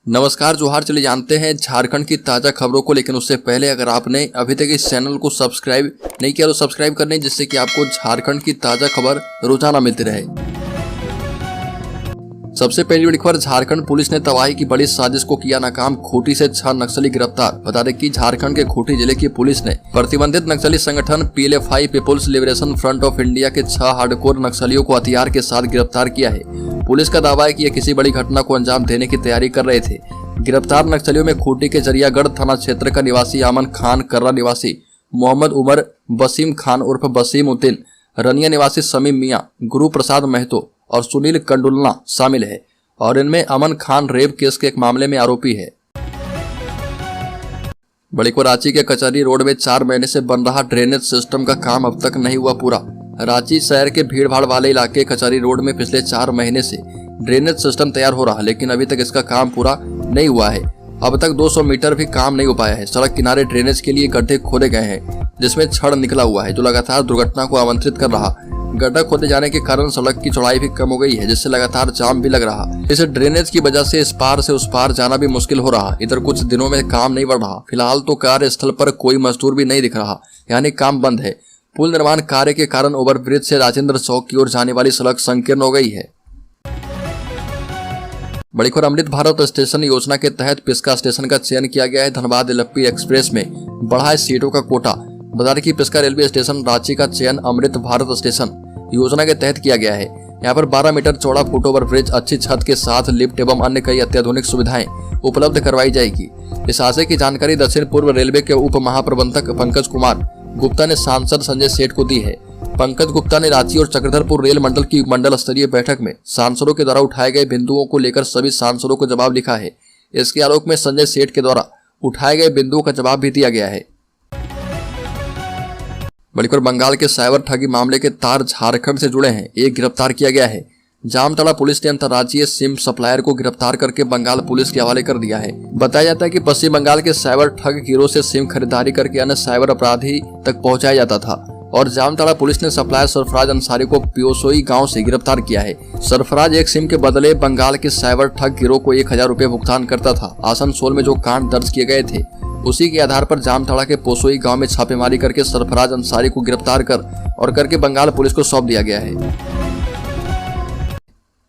नमस्कार जोहार। चलिए जानते हैं झारखंड की ताज़ा खबरों को, लेकिन उससे पहले अगर आपने अभी तक इस चैनल को सब्सक्राइब नहीं किया तो सब्सक्राइब कर लें, जिससे कि आपको झारखंड की ताज़ा खबर रोजाना मिलती रहे। सबसे पहली बड़ी खबर, झारखंड पुलिस ने तबाही की बड़ी साजिश को किया नाकाम, खूंटी से 6 नक्सली गिरफ्तार। बता दें कि झारखंड के खूंटी जिले की पुलिस ने प्रतिबंधित नक्सली संगठन PLFI people's liberation front of India के 6 हार्डकोर नक्सलियों को हथियार के साथ गिरफ्तार किया है। पुलिस का दावा है कि ये किसी बड़ी घटना को अंजाम देने की तैयारी कर रहे थे। गिरफ्तार नक्सलियों में खूंटी के जरियागढ़ थाना क्षेत्र का निवासी अमन खान, कर्रा निवासी मोहम्मद उमर, बसीम खान उर्फ बसीम उद्दीन, रनिया निवासी समीम मियां, गुरु प्रसाद महतो और सुनील कंडुलना शामिल है। और इनमें अमन खान रेप केस के एक मामले में आरोपी है। बड़ी को रांची के कचहरी रोड में 4 महीने से बन रहा ड्रेनेज सिस्टम का काम अब तक नहीं हुआ पूरा। रांची शहर के भीड़भाड़ वाले इलाके कचहरी रोड में पिछले 4 महीने से ड्रेनेज सिस्टम तैयार हो रहा, लेकिन अभी तक इसका काम पूरा नहीं हुआ है। अब तक 200 मीटर भी काम नहीं हो पाया है। सड़क किनारे ड्रेनेज के लिए गड्ढे खोदे गए हैं, जिसमें छड़ निकला हुआ है, जो लगातार दुर्घटना को आमंत्रित कर रहा। गड्ढा खोदे जाने के कारण सड़क की चौड़ाई भी कम हो गई है, जिससे लगातार जाम भी लग रहा। इस ड्रेनेज की वजह से इस पार से उस पार जाना भी मुश्किल हो रहा। इधर कुछ दिनों में काम नहीं बढ़ रहा। फिलहाल तो कार्यस्थल पर कोई मजदूर भी नहीं दिख रहा, यानी काम बंद है। पुल निर्माण कार्य के कारण ओवरब्रिज से राजेंद्र चौक की ओर जाने वाली सड़क संकीर्ण हो गई है। बड़ी खबर, अमृत भारत स्टेशन योजना के तहत पिस्का स्टेशन का चयन किया गया है। धनबाद एलएपी एक्सप्रेस में बढ़ा है सीटों का कोटा। बता दें कि पिस्का रेलवे स्टेशन रांची का चयन अमृत भारत स्टेशन योजना के तहत किया गया है। यहाँ पर 12 मीटर चौड़ा फुट ओवर ब्रिज, अच्छी छत के साथ लिफ्ट एवं अन्य कई अत्याधुनिक सुविधाएं उपलब्ध करवाई जाएगी। इस आशय की जानकारी दक्षिण पूर्व रेलवे के उप महाप्रबंधक पंकज कुमार गुप्ता ने सांसद संजय सेठ को दी है। पंकज गुप्ता ने रांची और चक्रधरपुर रेल मंडल की मंडल स्तरीय बैठक में सांसदों के द्वारा उठाए गए बिंदुओं को लेकर सभी सांसदों को जवाब लिखा है। इसके आलोक में संजय सेठ के द्वारा उठाए गए बिंदुओं का जवाब भी दिया गया है। बड़ी खबर, बंगाल के साइबर ठगी मामले के तार झारखंड से जुड़े हैं। एक गिरफ्तार किया गया है। जामताड़ा पुलिस ने अंतर्राज्यीय सिम सप्लायर को गिरफ्तार करके बंगाल पुलिस के हवाले कर दिया है। बताया जाता है कि पश्चिम बंगाल के साइबर ठग गिरोह से सिम खरीदारी करके अन्य साइबर अपराधी तक पहुंचाया जाता था और जामताड़ा पुलिस ने सप्लायर सरफराज अंसारी को पियोसोई गांव से गिरफ्तार किया है। सरफराज एक सिम के बदले बंगाल के साइबर ठग गिरोह को 1000 रुपए भुगतान करता था। आसनसोल में जो कांड दर्ज किए गए थे, उसी के आधार पर जामताड़ा के पोसोई गांव में छापेमारी करके सरफराज अंसारी को गिरफ्तार करके बंगाल पुलिस को सौंप दिया गया है।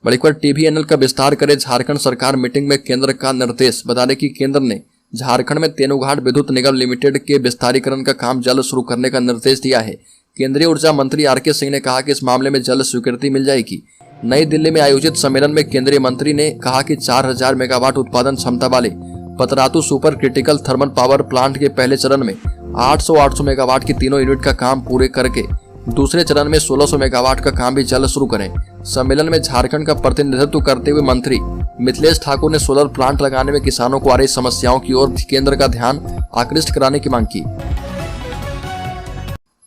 बड़ी खबर, TVNL का विस्तार करे झारखंड सरकार, मीटिंग में केंद्र का निर्देश। बता दें कि केंद्र ने झारखंड में तेनुघाट विद्युत निगम लिमिटेड के विस्तारीकरण का काम जल्द शुरू करने का निर्देश दिया है। केंद्रीय ऊर्जा मंत्री RK सिंह ने कहा कि इस मामले में जल्द स्वीकृति मिल जाएगी। नई दिल्ली में आयोजित सम्मेलन में केंद्रीय मंत्री ने कहा कि 4000 मेगावाट उत्पादन क्षमता वाले Patratu super critical thermal power plant के पहले चरण में 800 मेगावाट की तीनों यूनिट का काम पूरे करके दूसरे चरण में 1600 मेगावाट का काम भी जल्द शुरू करें। सम्मेलन में झारखंड का प्रतिनिधित्व करते हुए मंत्री मिथिलेश ठाकुर ने सोलर प्लांट लगाने में किसानों को आ रही समस्याओं की ओर केंद्र का ध्यान आकृष्ट कराने की मांग की।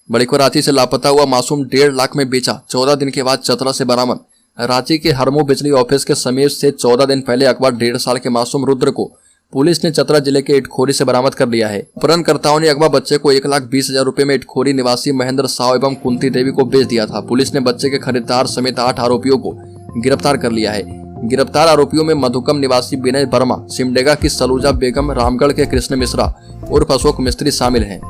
बड़ी खबर, रांची से लापता हुआ मासूम 1.5 लाख में बेचा, 14 दिन के बाद चतरा से बरामद। रांची के हरमो बिजली ऑफिस के समीप से 14 दिन पहले अगवा 1.5 साल के मासूम रुद्र को पुलिस ने चतरा जिले के इटखोरी से बरामद कर लिया है। अपहरणकर्ताओं ने अगवा बच्चे को 1,20,000 रुपए में इटखोरी निवासी महेंद्र साव एवं कुंती देवी को बेच दिया था। पुलिस ने बच्चे के खरीदार समेत 8 आरोपियों को गिरफ्तार कर लिया है। गिरफ्तार आरोपियों में मधुकम निवासी विनय वर्मा, सिमडेगा की सलूजा बेगम, रामगढ़ के कृष्ण मिश्रा उर्फ अशोक मिस्त्री शामिल हैं।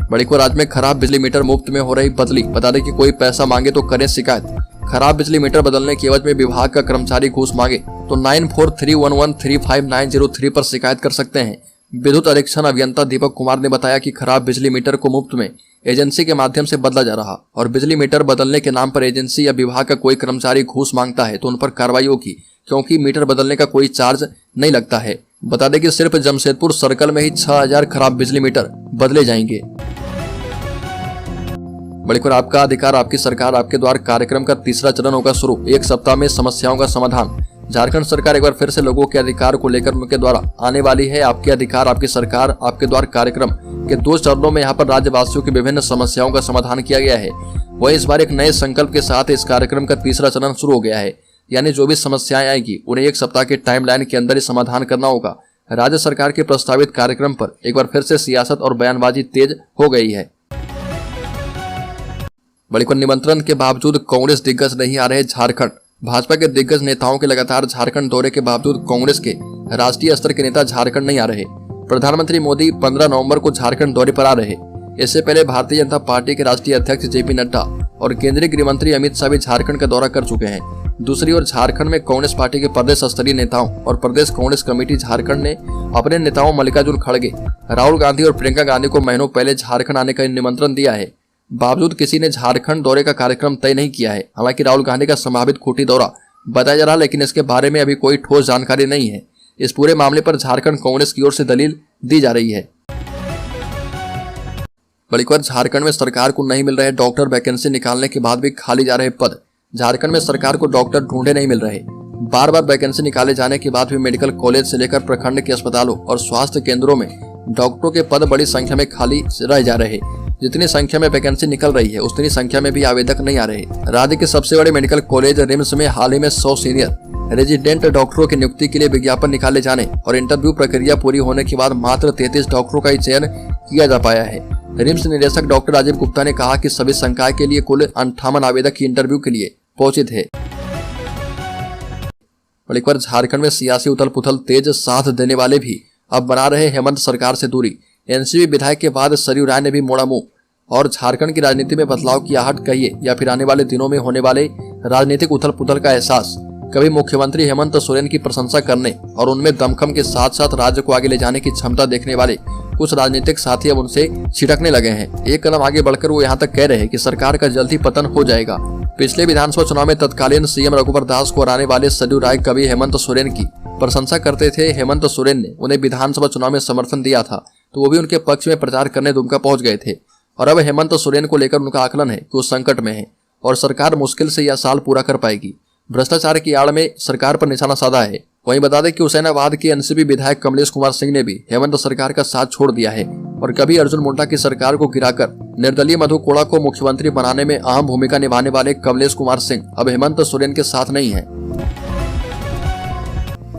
बड़ी खबर, राज्य में खराब बिजली मीटर मुफ्त में हो रही बदली। बता दें कि कोई पैसा मांगे तो करें शिकायत। खराब बिजली मीटर बदलने के एवज में विभाग का कर्मचारी घूस मांगे तो 9431135903 पर शिकायत कर सकते हैं। विद्युत अधीक्षण अभियंता दीपक कुमार ने बताया कि खराब बिजली मीटर को मुफ्त में एजेंसी के माध्यम से बदला जा रहा और बिजली मीटर बदलने के नाम पर एजेंसी या विभाग का कोई कर्मचारी घूस मांगता है तो उन पर कार्रवाई होगी, क्योंकि मीटर बदलने का कोई चार्ज नहीं लगता है। बता दें कि सिर्फ जमशेदपुर सर्कल में ही 6000 खराब बिजली मीटर बदले जाएंगे। बड़ी खबर, आपका अधिकार आपकी सरकार आपके द्वार कार्यक्रम का तीसरा चरण होगा शुरू। 1 सप्ताह में समस्याओं का समाधान। झारखंड सरकार एक बार फिर से लोगों के अधिकार को लेकर उनके द्वारा आने वाली है। आपके अधिकार आपकी सरकार आपके द्वार कार्यक्रम के 2 चरणों में यहाँ पर राज्यवासियों की विभिन्न समस्याओं का समाधान किया गया है। वही इस बार एक नए संकल्प के साथ इस कार्यक्रम का तीसरा चरण शुरू हो गया है, यानी जो भी समस्याएं आएगी उन्हें 1 सप्ताह के टाइमलाइन के अंदर ही समाधान करना होगा। राज्य सरकार के प्रस्तावित कार्यक्रम पर एक बार फिर से सियासत और बयानबाजी तेज हो गई है। बड़ी खबर, निमंत्रण के बावजूद कांग्रेस दिग्गज नहीं आ रहे झारखंड। भाजपा के दिग्गज नेताओं के लगातार झारखंड दौरे के बावजूद कांग्रेस के राष्ट्रीय स्तर के नेता झारखंड नहीं आ रहे। प्रधानमंत्री मोदी 15 नवंबर को झारखंड दौरे पर आ रहे। इससे पहले भारतीय जनता पार्टी के राष्ट्रीय अध्यक्ष जेपी नड्डा और केंद्रीय गृह मंत्री अमित शाह भी झारखंड का दौरा कर चुके हैं। दूसरी ओर झारखंड में कांग्रेस पार्टी के प्रदेश स्तरीय नेताओं और प्रदेश कांग्रेस कमेटी झारखंड ने अपने नेताओं मल्लिकार्जुन खड़गे, राहुल गांधी और प्रियंका गांधी को महीनों पहले झारखंड आने का निमंत्रण दिया है। बावजूद किसी ने झारखंड दौरे का कार्यक्रम तय नहीं किया है। हालांकि राहुल गांधी का संभावित खूंटी दौरा बताया जा रहा, लेकिन इसके बारे में अभी कोई ठोस जानकारी नहीं है। इस पूरे मामले पर झारखंड कांग्रेस की ओर से दलील दी जा रही है। बड़ी खबर, झारखंड में सरकार को नहीं मिल रहे डॉक्टर, वैकेंसी निकालने के बाद भी खाली जा रहे पद। झारखंड में सरकार को डॉक्टर ढूंढे नहीं मिल रहे। बार बार वैकेंसी निकाले जाने के बाद भी मेडिकल कॉलेज से लेकर प्रखंड के अस्पतालों और स्वास्थ्य केंद्रों में डॉक्टरों के पद बड़ी संख्या में खाली रह जा रहे। जितनी संख्या में वैकेंसी निकल रही है उतनी संख्या में भी आवेदक नहीं आ रहे। राज्य के सबसे बड़े मेडिकल कॉलेज रिम्स में हाल ही में 100 सीनियर रेजिडेंट डॉक्टरों की नियुक्ति के लिए विज्ञापन निकाले जाने और इंटरव्यू प्रक्रिया पूरी होने के बाद मात्र 33 डॉक्टरों का ही चयन किया जा पाया है। रिम्स निदेशक डॉक्टर राजीव गुप्ता ने कहा कि सभी संकाय के लिए कुल 58 आवेदक की इंटरव्यू के लिए पहुंचे थे। बड़ी खबर, झारखंड में सियासी उथल पुथल तेज, साथ देने वाले भी अब बना रहे हेमंत सरकार से दूरी। एनसीपी विधायक के बाद सरयू राय ने भी मोड़ा मुंह और झारखंड की राजनीति में बदलाव की आहट कहिए या फिर आने वाले दिनों में होने वाले राजनीतिक उथल पुथल का एहसास कभी मुख्यमंत्री हेमंत सोरेन की प्रशंसा करने और उनमें दमखम के साथ साथ राज्य को आगे ले जाने की क्षमता देखने वाले कुछ राजनीतिक साथी अब उनसे छिटकने लगे हैं। एक कदम आगे बढ़कर वो यहाँ तक कह रहे हैं कि सरकार का जल्द ही पतन हो जाएगा। पिछले विधानसभा चुनाव में तत्कालीन सीएम रघुवर दास को हराने वाले सरयू राय कभी हेमंत सोरेन की प्रशंसा करते थे। हेमंत सोरेन ने उन्हें विधानसभा चुनाव में समर्थन दिया था तो वो भी उनके पक्ष में प्रचार करने दुमका पहुंच गए थे और अब हेमंत सोरेन को लेकर उनका आकलन है कि वो संकट में है और सरकार मुश्किल से यह साल पूरा कर पाएगी। भ्रष्टाचार की आड़ में सरकार पर निशाना साधा है। वहीं बता दें कि हुसैनाबाद के एनसीपी विधायक कमलेश कुमार सिंह ने भी हेमंत सरकार का साथ छोड़ दिया है और कभी अर्जुन मुंडा की सरकार को गिराकर निर्दलीय मधु कोड़ा को मुख्यमंत्री बनाने में अहम भूमिका निभाने वाले कमलेश कुमार सिंह अब हेमंत सोरेन के साथ नहीं है।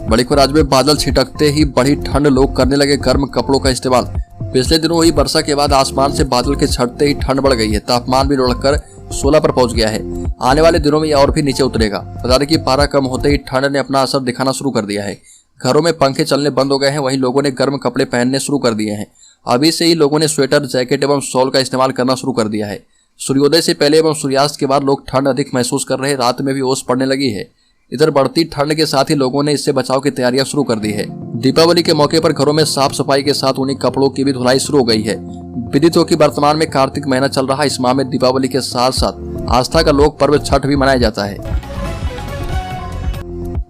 बड़ी खबर, राज्य में बादल छिटकते ही बढ़ी ठंड, लोग करने लगे गर्म कपड़ों का इस्तेमाल। पिछले दिनों हुई वर्षा के बाद आसमान से बादल के छटते ही ठंड बढ़ गई है। तापमान भी लुढ़कर 16 पर पहुंच गया है। आने वाले दिनों में यह और भी नीचे उतरेगा। बता दें कि पारा कम होते ही ठंड ने अपना असर दिखाना शुरू कर दिया है। घरों में पंखे चलने बंद हो गए हैं, वहीं लोगों ने गर्म कपड़े पहनने शुरू कर दिए हैं। अभी से ही लोगों ने स्वेटर, जैकेट एवं शॉल का इस्तेमाल करना शुरू कर दिया है। सूर्योदय से पहले एवं सूर्यास्त के बाद लोग ठंड अधिक महसूस कर रहे हैं। रात में भी ओस पड़ने लगी है। इधर बढ़ती ठंड के साथ ही लोगों ने इससे बचाव की तैयारियां शुरू कर दी है। दीपावली के मौके पर घरों में साफ सफाई के साथ उन्हीं कपड़ों की भी धुलाई शुरू हो गई है। विदित हो कि वर्तमान में कार्तिक महीना चल रहा है। इस माह में दीपावली के साथ साथ आस्था का लोक पर्व छठ भी मनाया जाता है।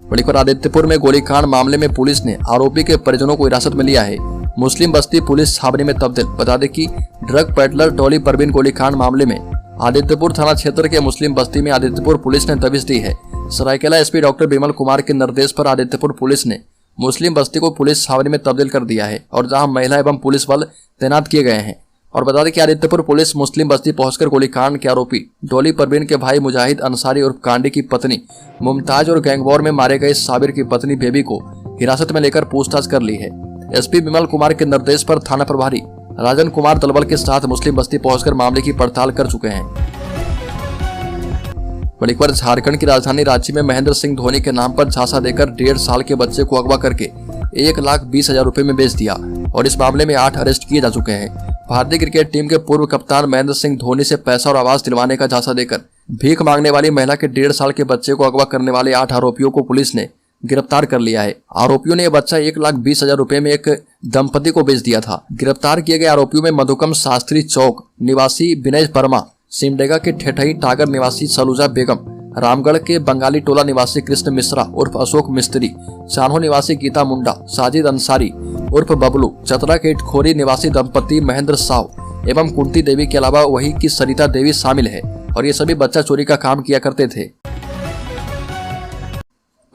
बड़ी खबर, आदित्यपुर में गोलीकांड मामले में पुलिस ने आरोपी के परिजनों को हिरासत में लिया है। मुस्लिम बस्ती पुलिस छावनी में तब्दील। बता दें कि ड्रग पेडलर डॉली परवीन गोलीकांड मामले में आदित्यपुर थाना क्षेत्र के मुस्लिम बस्ती में आदित्यपुर पुलिस ने दबिश दी है। सरायकेला एसपी डॉक्टर विमल कुमार के निर्देश पर आदित्यपुर पुलिस ने मुस्लिम बस्ती को पुलिस छावनी में तब्दील कर दिया है और जहां महिला एवं पुलिस बल तैनात किए गए हैं। और बता दें कि आदित्यपुर पुलिस मुस्लिम बस्ती पहुंचकर गोलीकांड के आरोपी डॉली परवीन के भाई मुजाहिद अंसारी और कांडी की पत्नी मुमताज और गैंगवॉर में मारे गए साबिर की पत्नी बेबी को हिरासत में लेकर पूछताछ कर ली है। एसपी विमल कुमार के निर्देश पर थाना प्रभारी राजन कुमार दलबल के साथ मुस्लिम बस्ती पहुंचकर मामले की पड़ताल कर चुके हैं। बड़ी खबर, झारखंड की राजधानी रांची में महेंद्र सिंह धोनी के नाम पर झांसा देकर 1.5 साल के बच्चे को अगवा करके 1,20,000 रुपए में बेच दिया और इस मामले में 8 अरेस्ट किए जा चुके हैं। भारतीय क्रिकेट टीम के पूर्व कप्तान महेंद्र सिंह धोनी से पैसा और आवास दिलवाने का झांसा देकर भीख मांगने वाली महिला के 1.5 साल के बच्चे को अगवा करने वाले 8 आरोपियों को पुलिस ने गिरफ्तार कर लिया है। आरोपियों ने यह बच्चा 1,20,000 रुपए में एक दंपति को बेच दिया था। गिरफ्तार किए गए आरोपियों में मधुकम शास्त्री चौक निवासी विनय वर्मा, सिमडेगा के ठेठई टागर निवासी सलूजा बेगम, रामगढ़ के बंगाली टोला निवासी कृष्ण मिश्रा उर्फ अशोक मिस्त्री, चान्हो निवासी गीता मुंडा, साजिद अंसारी उर्फ बबलू, चतरा के इटखोरी निवासी दंपति महेंद्र साव एवं कुंती देवी के अलावा वही की सरिता देवी शामिल है और ये सभी बच्चा चोरी का काम किया करते थे।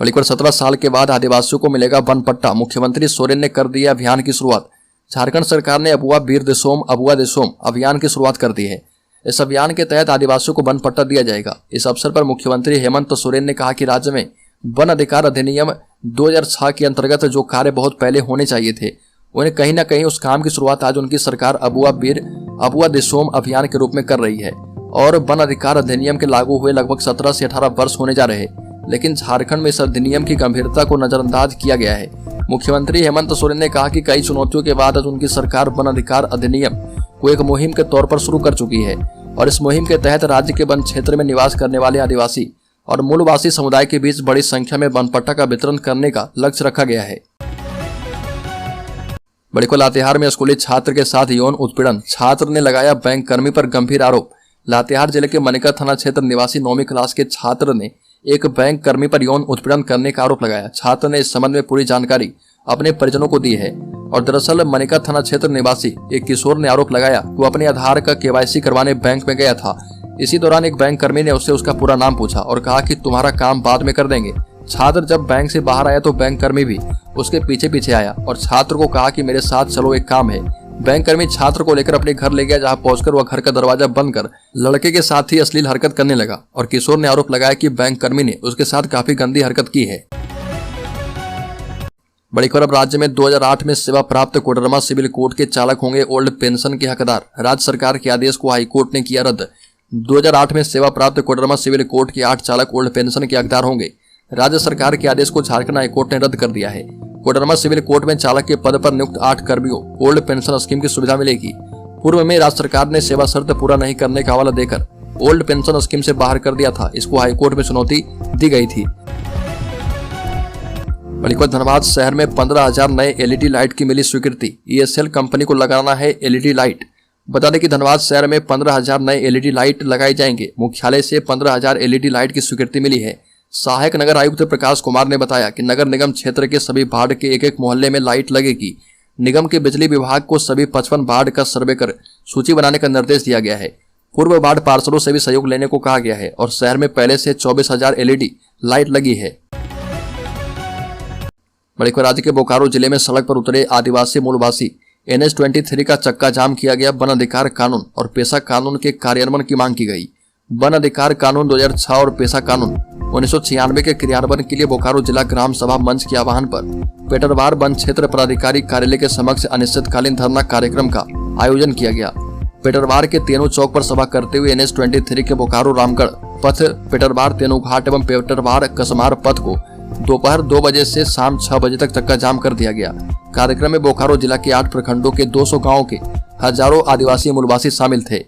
बड़ी खबर, 17 साल के बाद आदिवासियों को मिलेगा वन पट्टा। मुख्यमंत्री सोरेन ने कर दिया अभियान की शुरुआत। झारखंड सरकार ने अबुआ बीर देशोम अबुआ देशोम अभियान की शुरुआत कर दी है। इस अभियान के तहत आदिवासियों को वन पट्टा दिया जाएगा। इस अवसर पर मुख्यमंत्री हेमंत सोरेन ने कहा कि राज्य में वन अधिकार अधिनियम 2006 के अंतर्गत जो कार्य बहुत पहले होने चाहिए थे, उन्हें कहीं न कहीं उस काम की शुरुआत आज उनकी सरकार अबुआ बीर अबुआ देशोम अभियान के रूप में कर रही है। और वन अधिकार अधिनियम के लागू हुए लगभग 17 से 18 वर्ष होने जा रहे। लेकिन झारखंड में इस अधिनियम की गंभीरता को नजरअंदाज किया गया है। मुख्यमंत्री हेमंत सोरेन ने कहा कि कई चुनौतियों के बाद आज उनकी सरकार वन अधिकार अधिनियम को एक मुहिम के तौर पर शुरू कर चुकी है और इस मुहिम के तहत राज्य के वन क्षेत्र में निवास करने वाले आदिवासी और मूलवासी समुदाय के बीच बड़ी संख्या में वन पट्टा का वितरण करने का लक्ष्य रखा गया है। बड़ीको लातेहार में स्कूली छात्र के साथ यौन उत्पीड़न, छात्र ने लगाया बैंक कर्मी पर गंभीर आरोप। लातेहार जिले के मनिका थाना क्षेत्र निवासी 9वीं क्लास के छात्र ने एक बैंक कर्मी पर यौन उत्पीड़न करने का आरोप लगाया। छात्र ने इस संबंध में पूरी जानकारी अपने परिजनों को दी है और दरअसल मनिका थाना क्षेत्र निवासी एक किशोर ने आरोप लगाया वो अपने आधार का KYC करवाने बैंक में गया था। इसी दौरान एक बैंक कर्मी ने उससे उसका पूरा नाम पूछा और कहा कि तुम्हारा काम बाद में कर देंगे। छात्र जब बैंक से बाहर आया तो बैंक कर्मी भी उसके पीछे पीछे आया और छात्र को कहा कि मेरे साथ चलो, एक काम है। बैंक कर्मी छात्र को लेकर अपने घर ले गया, जहां पहुंचकर वह घर का दरवाजा बंद कर लड़के के साथ ही अश्लील हरकत करने लगा और किशोर ने आरोप लगाया कि बैंक कर्मी ने उसके साथ काफी गंदी हरकत की है। बड़ी खबर, राज्य में 2008 में सेवा प्राप्त कोडरमा सिविल कोर्ट के चालक होंगे ओल्ड पेंशन के हकदार। राज्य सरकार के आदेश को हाईकोर्ट ने किया रद्द। 2008 में सेवा प्राप्त कोडरमा सिविल कोर्ट के 8 चालक ओल्ड पेंशन के हकदार होंगे। राज्य सरकार के आदेश को झारखंड हाईकोर्ट ने रद्द कर दिया है। कोडरमा सिविल कोर्ट में चालक के पद पर नियुक्त 8 कर्मियों ओल्ड पेंशन स्कीम की सुविधा मिलेगी। पूर्व में राज्य सरकार ने सेवा शर्त पूरा नहीं करने का हवाला देकर ओल्ड पेंशन स्कीम से बाहर कर दिया था। इसको हाईकोर्ट में चुनौती दी गई थी। धनबाद शहर में 15,000 नए LED लाइट की मिली स्वीकृति। ESL कंपनी को लगाना है LED लाइट। बता दें कि धनबाद शहर में 15,000 नए LED लाइट लगाए जाएंगे। मुख्यालय से 15,000 LED लाइट की स्वीकृति मिली है। सहायक नगर आयुक्त प्रकाश कुमार ने बताया कि नगर निगम क्षेत्र के सभी वार्ड के एक मोहल्ले में लाइट लगेगी। निगम के बिजली विभाग को सभी 55 वार्ड का सर्वे कर सूची बनाने का निर्देश दिया गया है। पूर्व वार्ड पार्षदों से भी सहयोग लेने को कहा गया है और शहर में पहले से 24,000 LED लाइट लगी है। बड़ीको राज्य के बोकारो जिले में सड़क पर उतरे आदिवासी मूलवासी NH-23 का चक्का जाम किया गया। वन अधिकार कानून और पेशा कानून के कार्यान्वयन की मांग की गई। वन अधिकार कानून 2006 और पेशा कानून 1996 के क्रियान्वयन के लिए बोकारो जिला ग्राम सभा मंच के आह्वान पर पेटरवार वन क्षेत्र पदाधिकारी कार्यालय के समक्ष अनिश्चितकालीन धरना कार्यक्रम का आयोजन किया गया। पेटरवार के तेनू चौक पर सभा करते हुए NH-23 के बोकारो रामगढ़ पथ, पेटरवार तेनूघाट एवं पेटरवार कसमार पथ को दोपहर 2 बजे से शाम 6 बजे तक चक्का जाम कर दिया गया। कार्यक्रम में बोकारो जिला के 8 प्रखंडों के 200 गांवों के हजारों आदिवासी मूलवासी शामिल थे।